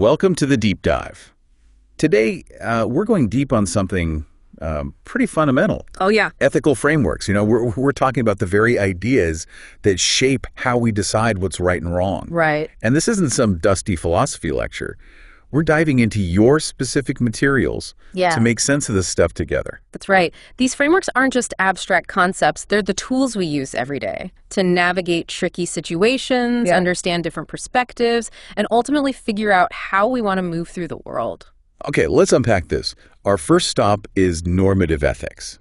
Welcome to the Deep Dive. Today, we're going deep on something pretty fundamental. Oh, yeah. Ethical frameworks. We're talking about the very ideas that shape how we decide what's right and wrong. Right. And this isn't some dusty philosophy lecture. We're diving into your specific materials to make sense of this stuff together. That's right. These frameworks aren't just abstract concepts. They're the tools we use every day to navigate tricky situations, understand different perspectives, and ultimately figure out how we want to move through the world. Okay, let's unpack this. Our first stop is normative ethics.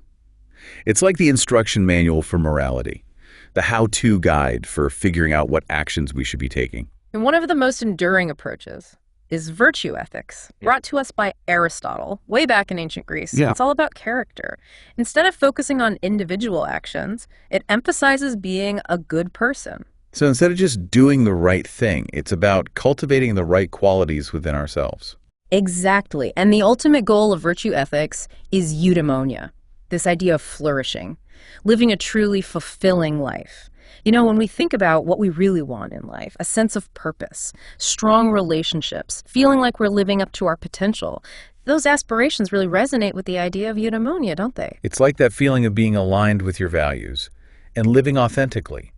It's like the instruction manual for morality, the how-to guide for figuring out what actions we should be taking. And one of the most enduring approaches is virtue ethics, brought to us by Aristotle way back in ancient Greece. Yeah. It's all about character. Instead of focusing on individual actions, it emphasizes being a good person. So instead of just doing the right thing, it's about cultivating the right qualities within ourselves. Exactly. And the ultimate goal of virtue ethics is eudaimonia, this idea of flourishing, living a truly fulfilling life. When we think about what we really want in life, a sense of purpose, strong relationships, feeling like we're living up to our potential, those aspirations really resonate with the idea of eudaimonia, don't they? It's like that feeling of being aligned with your values and living authentically.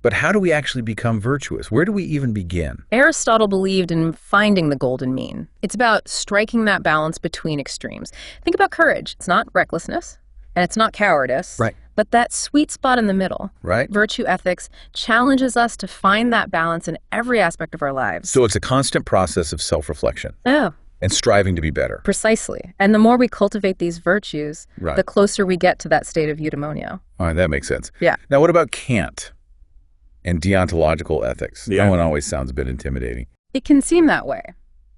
But how do we actually become virtuous? Where do we even begin? Aristotle believed in finding the golden mean. It's about striking that balance between extremes. Think about courage. It's not recklessness, and it's not cowardice. Right. But that sweet spot in the middle. Right. Virtue ethics challenges us to find that balance in every aspect of our lives. So it's a constant process of self-reflection Oh, and striving to be better. precisely. And the more we cultivate these virtues, Right. the closer we get to that state of eudaimonia. All right, that makes sense. Yeah. Now, what about Kant and deontological ethics? Yeah. That one always sounds a bit intimidating. It can seem that way.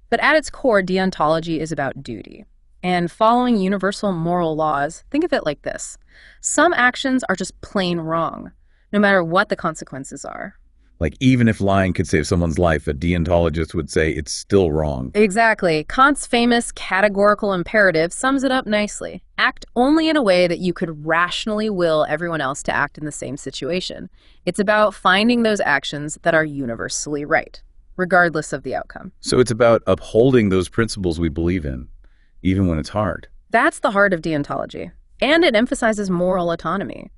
But at its core, deontology is about duty. And following universal moral laws, think of it like this. Some actions are just plain wrong, no matter what the consequences are. Like, even if lying could save someone's life, a deontologist would say it's still wrong. Exactly. Kant's famous categorical imperative sums it up nicely. Act only in a way that you could rationally will everyone else to act in the same situation. It's about finding those actions that are universally right, regardless of the outcome. So it's about upholding those principles we believe in, even when it's hard. That's the heart of deontology. And it emphasizes moral autonomy,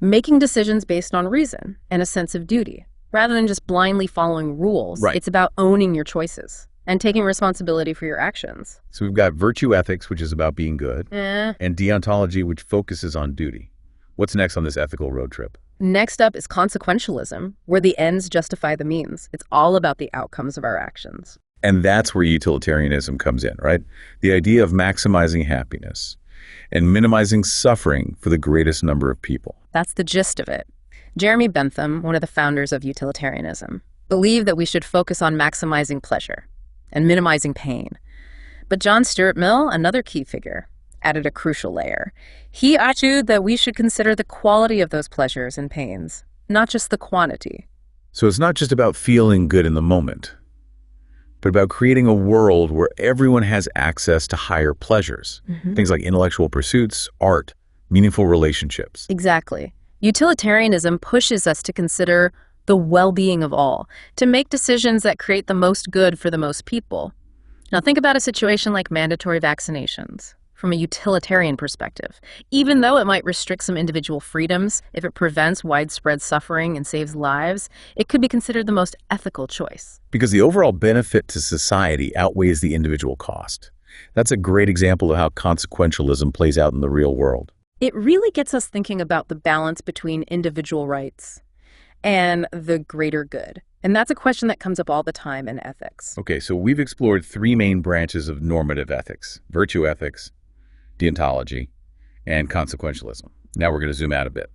making decisions based on reason and a sense of duty. Rather than just blindly following rules, Right. It's about owning your choices and taking responsibility for your actions. So we've got virtue ethics, which is about being good, Eh. and deontology, which focuses on duty. What's next on this ethical road trip? Next up is consequentialism, where the ends justify the means. It's all about the outcomes of our actions. And that's where utilitarianism comes in, right? The idea of maximizing happiness and minimizing suffering for the greatest number of people. That's the gist of it. Jeremy Bentham, one of the founders of utilitarianism, believed that we should focus on maximizing pleasure and minimizing pain. But John Stuart Mill, another key figure, added a crucial layer. He argued that we should consider the quality of those pleasures and pains, not just the quantity. So it's not just about feeling good in the moment, but about creating a world where everyone has access to higher pleasures. Things like intellectual pursuits, art, meaningful relationships. Exactly. Utilitarianism pushes us to consider the well-being of all, to make decisions that create the most good for the most people. Now think about a situation like mandatory vaccinations from a utilitarian perspective. Even though it might restrict some individual freedoms, if it prevents widespread suffering and saves lives, it could be considered the most ethical choice. Because the overall benefit to society outweighs the individual cost. That's a great example of how consequentialism plays out in the real world. It really gets us thinking about the balance between individual rights and the greater good. And that's a question that comes up all the time in ethics. Okay, so we've explored three main branches of normative ethics: virtue ethics, deontology, and consequentialism. Now we're going to zoom out a bit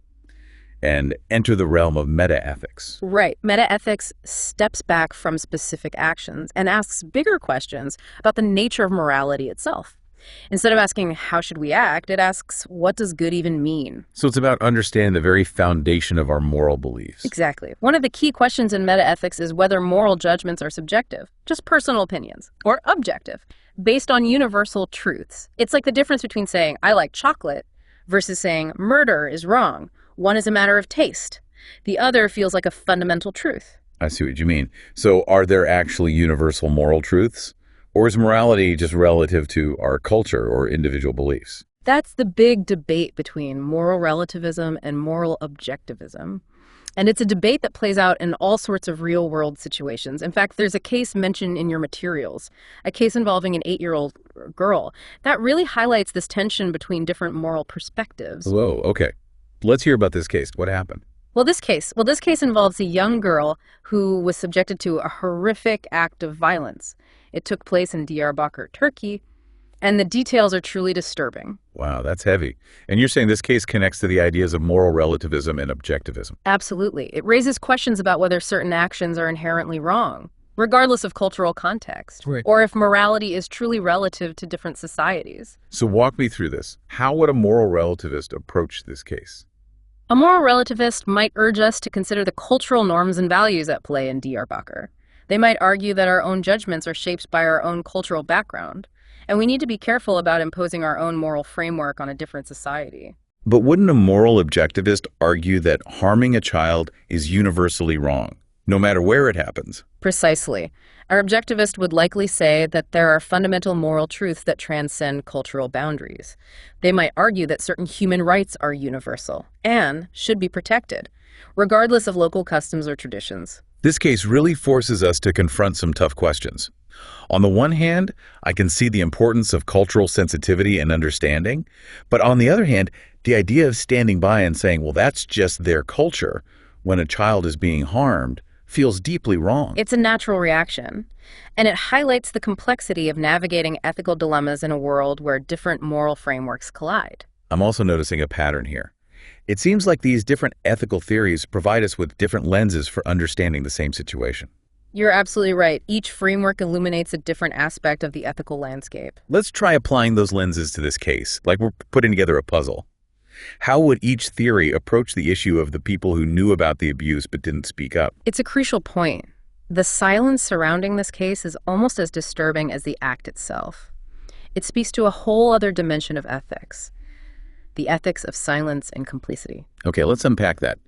and enter the realm of metaethics. Right. Metaethics steps back from specific actions and asks bigger questions about the nature of morality itself. Instead of asking, how should we act, it asks, what does good even mean? So it's about understanding the very foundation of our moral beliefs. Exactly. One of the key questions in metaethics is whether moral judgments are subjective, just personal opinions, or objective, based on universal truths. It's like the difference between saying, I like chocolate, versus saying, murder is wrong. One is a matter of taste. The other feels like a fundamental truth. I see what you mean. So are there actually universal moral truths? Or is morality just relative to our culture or individual beliefs? That's the big debate between moral relativism and moral objectivism. And it's a debate that plays out in all sorts of real-world situations. In fact, there's a case mentioned in your materials, a case involving an 8-year-old girl, that really highlights this tension between different moral perspectives. Whoa, okay. Let's hear about this case. What happened? This case involves a young girl who was subjected to a horrific act of violence. It took place in Diyarbakir, Turkey, and the details are truly disturbing. Wow, that's heavy. And you're saying this case connects to the ideas of moral relativism and objectivism. Absolutely. It raises questions about whether certain actions are inherently wrong, regardless of cultural context, Right. or if morality is truly relative to different societies. So walk me through this. How would a moral relativist approach this case? A moral relativist might urge us to consider the cultural norms and values at play in Diyarbakir. They might argue that our own judgments are shaped by our own cultural background, and we need to be careful about imposing our own moral framework on a different society. But wouldn't a moral objectivist argue that harming a child is universally wrong, no matter where it happens? Precisely. Our objectivist would likely say that there are fundamental moral truths that transcend cultural boundaries. They might argue that certain human rights are universal and should be protected, regardless of local customs or traditions. This case really forces us to confront some tough questions. On the one hand, I can see the importance of cultural sensitivity and understanding, but on the other hand, the idea of standing by and saying, well, that's just their culture when a child is being harmed feels deeply wrong. It's a natural reaction, and it highlights the complexity of navigating ethical dilemmas in a world where different moral frameworks collide. I'm also noticing a pattern here. It seems like these different ethical theories provide us with different lenses for understanding the same situation. You're absolutely right. Each framework illuminates a different aspect of the ethical landscape. Let's try applying those lenses to this case, like we're putting together a puzzle. How would each theory approach the issue of the people who knew about the abuse but didn't speak up? It's a crucial point. The silence surrounding this case is almost as disturbing as the act itself. It speaks to a whole other dimension of ethics, the ethics of silence and complicity. Okay, let's unpack that.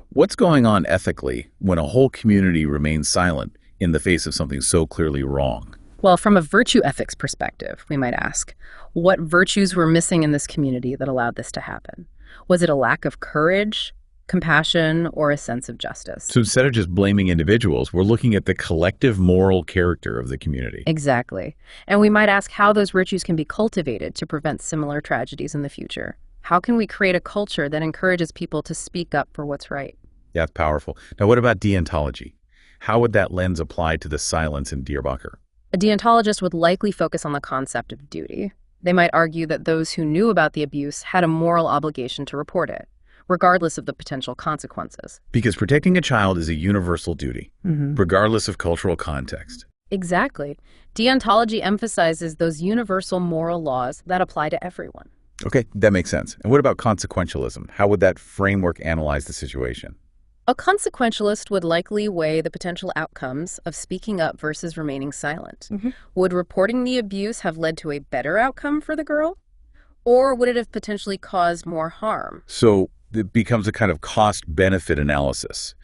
What's going on ethically when a whole community remains silent in the face of something so clearly wrong? Well, from a virtue ethics perspective, we might ask, what virtues were missing in this community that allowed this to happen? Was it a lack of courage, compassion, or a sense of justice? So instead of just blaming individuals, we're looking at the collective moral character of the community. Exactly. And we might ask how those virtues can be cultivated to prevent similar tragedies in the future. How can we create a culture that encourages people to speak up for what's right? Yeah, that's powerful. Now, what about deontology? How would that lens apply to the silence in Diyarbakir? A deontologist would likely focus on the concept of duty. They might argue that those who knew about the abuse had a moral obligation to report it, regardless of the potential consequences. Because protecting a child is a universal duty, regardless of cultural context. Exactly. Deontology emphasizes those universal moral laws that apply to everyone. Okay, that makes sense. And what about consequentialism? How would that framework analyze the situation? A consequentialist would likely weigh the potential outcomes of speaking up versus remaining silent. Would reporting the abuse have led to a better outcome for the girl? Or would it have potentially caused more harm? So it becomes a kind of cost-benefit analysis,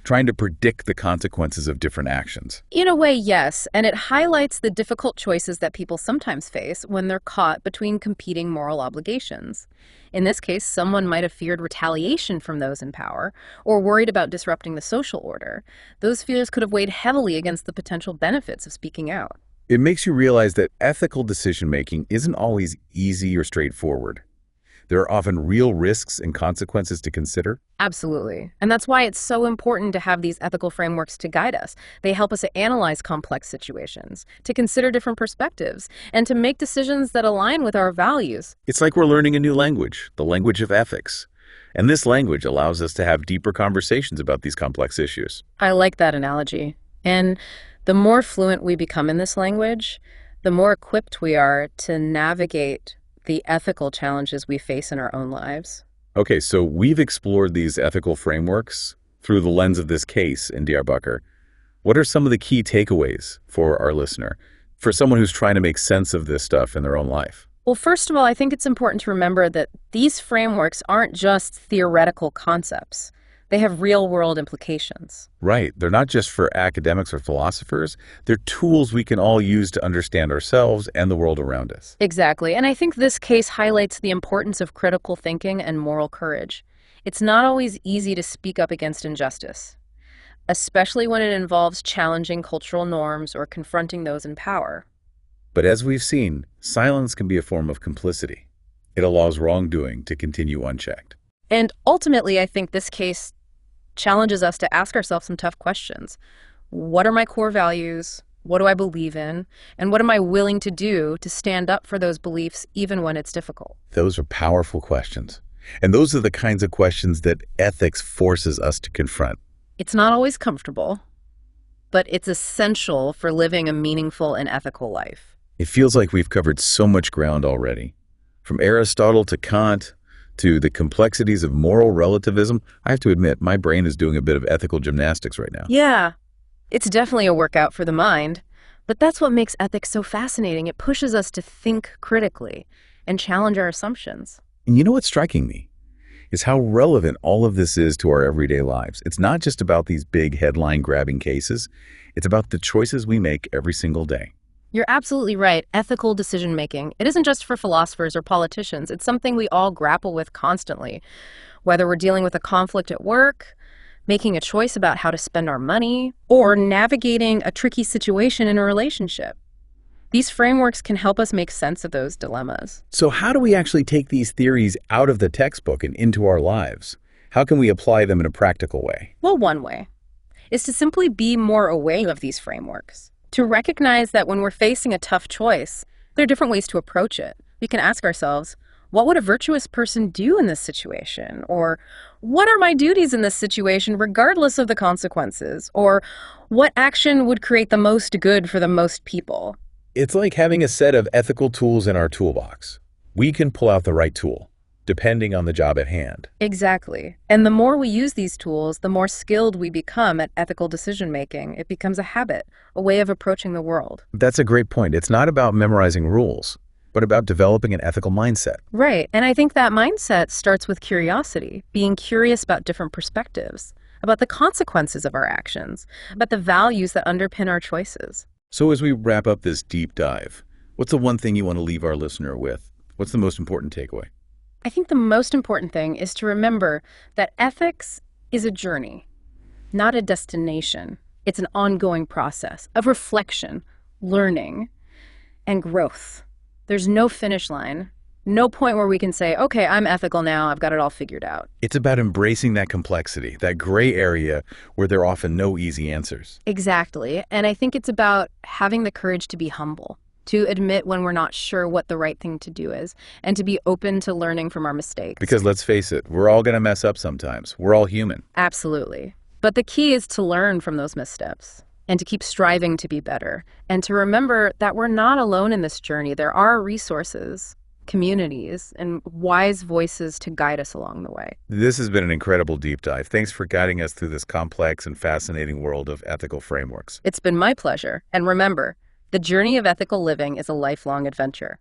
trying to predict the consequences of different actions. In a way, yes, and it highlights the difficult choices that people sometimes face when they're caught between competing moral obligations. In this case, someone might have feared retaliation from those in power or worried about disrupting the social order. Those fears could have weighed heavily against the potential benefits of speaking out. It makes you realize that ethical decision-making isn't always easy or straightforward. There are often real risks and consequences to consider. Absolutely. And that's why it's so important to have these ethical frameworks to guide us. They help us to analyze complex situations, to consider different perspectives, and to make decisions that align with our values. It's like we're learning a new language, the language of ethics. And this language allows us to have deeper conversations about these complex issues. I like that analogy. And the more fluent we become in this language, the more equipped we are to navigate the ethical challenges we face in our own lives. Okay, so we've explored these ethical frameworks through the lens of this case in Diyarbakir. What are some of the key takeaways for our listener, for someone who's trying to make sense of this stuff in their own life? Well, first of all, I think it's important to remember that these frameworks aren't just theoretical concepts. They have real-world implications. Right. They're not just for academics or philosophers. They're tools we can all use to understand ourselves and the world around us. Exactly. And I think this case highlights the importance of critical thinking and moral courage. It's not always easy to speak up against injustice, especially when it involves challenging cultural norms or confronting those in power. But as we've seen, silence can be a form of complicity. It allows wrongdoing to continue unchecked. And ultimately, I think this case challenges us to ask ourselves some tough questions. What are my core values? What do I believe in? And what am I willing to do to stand up for those beliefs even when it's difficult? Those are powerful questions. And those are the kinds of questions that ethics forces us to confront. It's not always comfortable, but it's essential for living a meaningful and ethical life. It feels like we've covered so much ground already. From Aristotle to Kant to the complexities of moral relativism, I have to admit, my brain is doing a bit of ethical gymnastics right now. Yeah, it's definitely a workout for the mind, but that's what makes ethics so fascinating. It pushes us to think critically and challenge our assumptions. And you know what's striking me? Is how relevant all of this is to our everyday lives. It's not just about these big headline-grabbing cases. It's about the choices we make every single day. You're absolutely right. Ethical decision-making, it isn't just for philosophers or politicians. It's something we all grapple with constantly, whether we're dealing with a conflict at work, making a choice about how to spend our money, or navigating a tricky situation in a relationship. These frameworks can help us make sense of those dilemmas. So how do we actually take these theories out of the textbook and into our lives? How can we apply them in a practical way? Well, one way is to simply be more aware of these frameworks, to recognize that when we're facing a tough choice, there are different ways to approach it. We can ask ourselves, what would a virtuous person do in this situation? Or what are my duties in this situation regardless of the consequences? Or what action would create the most good for the most people? It's like having a set of ethical tools in our toolbox. We can pull out the right tool, depending on the job at hand. Exactly. And the more we use these tools, the more skilled we become at ethical decision-making. It becomes a habit, a way of approaching the world. That's a great point. It's not about memorizing rules, but about developing an ethical mindset. Right. And I think that mindset starts with curiosity, being curious about different perspectives, about the consequences of our actions, about the values that underpin our choices. So as we wrap up this deep dive, what's the one thing you want to leave our listener with? What's the most important takeaway? I think the most important thing is to remember that ethics is a journey, not a destination. It's an ongoing process of reflection, learning, and growth. There's no finish line, no point where we can say, okay, I'm ethical now, I've got it all figured out. It's about embracing that complexity, that gray area where there are often no easy answers. Exactly. And I think it's about having the courage to be humble, to admit when we're not sure what the right thing to do is, and to be open to learning from our mistakes. Because let's face it, we're all going to mess up sometimes. We're all human. Absolutely. But the key is to learn from those missteps and to keep striving to be better, and to remember that we're not alone in this journey. There are resources, communities, and wise voices to guide us along the way. This has been an incredible deep dive. Thanks for guiding us through this complex and fascinating world of ethical frameworks. It's been my pleasure. And remember, the journey of ethical living is a lifelong adventure.